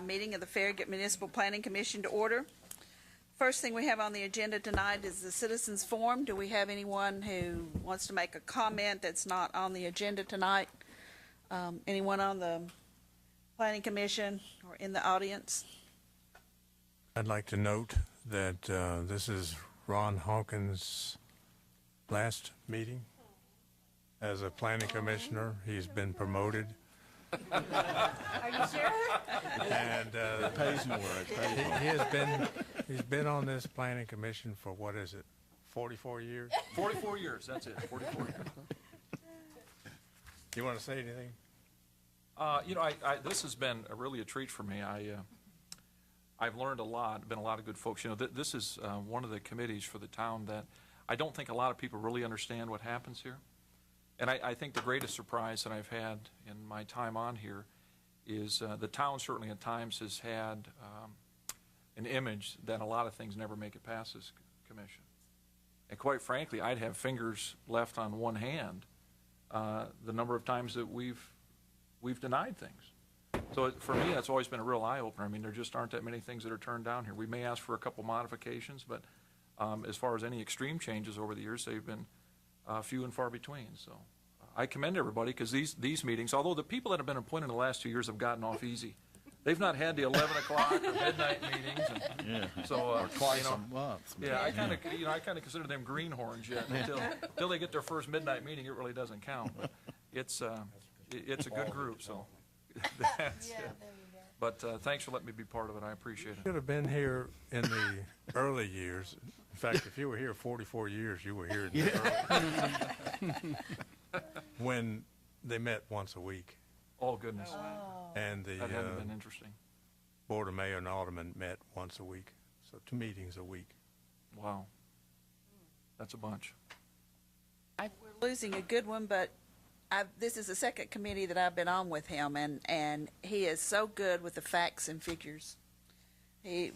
Meeting of the Farragut Municipal Planning Commission to order. First thing we have on the agenda tonight is the citizens forum. Do we have anyone who wants to make a comment that's not on the agenda tonight? Anyone on the Planning Commission or in the audience? I'd like to note that this is Ron Hawkins' last meeting as a planning commissioner. He's been promoted. Are you sure? And It pays more. he's been on this planning commission for, what is it, 44 years? 44 years, that's it, 44 years. You want to say anything? This has been really a treat for me. I've learned a lot, been a lot of good folks. This is one of the committees for the town that I don't think a lot of people really understand what happens here. And I think the greatest surprise that I've had in my time on here is the town certainly at times has had an image that a lot of things never make it past this commission. And quite frankly, I'd have fingers left on one hand the number of times that we've denied things. So for me, that's always been a real eye-opener. I mean, there just aren't that many things that are turned down here. We may ask for a couple modifications, but as far as any extreme changes over the years, they've been few and far between. So I commend everybody, because these meetings, although the people that have been appointed in the last 2 years have gotten off ezy. They've not had the 11 o'clock or midnight meetings. And so, or twice a month. Yeah, I kind of consider them greenhorns yet until they get their first midnight meeting. It really doesn't count. But it's a good group. So, that's it. But thanks for letting me be part of it. I appreciate it. Should have been here in the early years. In fact, if you were here 44 years, you were here in the early when they met once a week. Oh, goodness. And the That hadn't been interesting. Board of Mayor and Alderman met once a week. So 2 meetings a week. Wow. That's a bunch. We're losing a good one, but this is the second committee that I've been on with him, and he is so good with the facts and figures.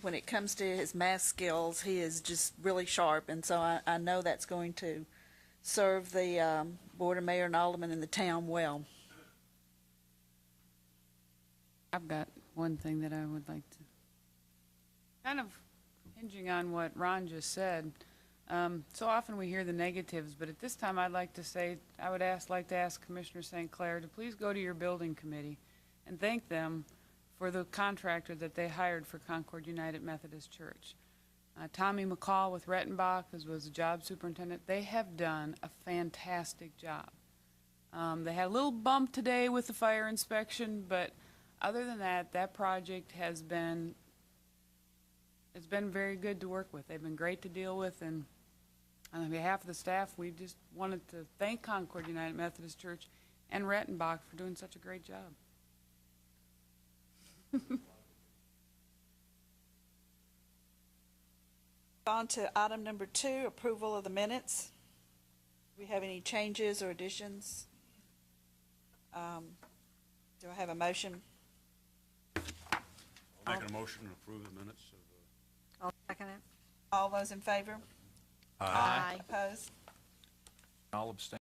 When it comes to his math skills, he is just really sharp, and so I know that's going to serve the Board of Mayor and Alderman in the town well. I've got one thing that I would like to, kind of hinging on what Ron just said. So often we hear the negatives, but at this time I'd like to say, I would like to ask Commissioner St. Clair to please go to your building committee and thank them for the contractor that they hired for Concord United Methodist Church. Tommy McCall with Rettenbach, as was the job superintendent, they have done a fantastic job. They had a little bump today with the fire inspection, but other than that, that project has been, it's been very good to work with. They've been great to deal with, and on behalf of the staff, we just wanted to thank Concord United Methodist Church and Rettenbach for doing such a great job. On to item number 2, approval of the minutes. Do we have any changes or additions? Do I have a motion? I'll make a motion to approve the minutes of I'll second it. All those in favor? Aye. Opposed? I'll abstain.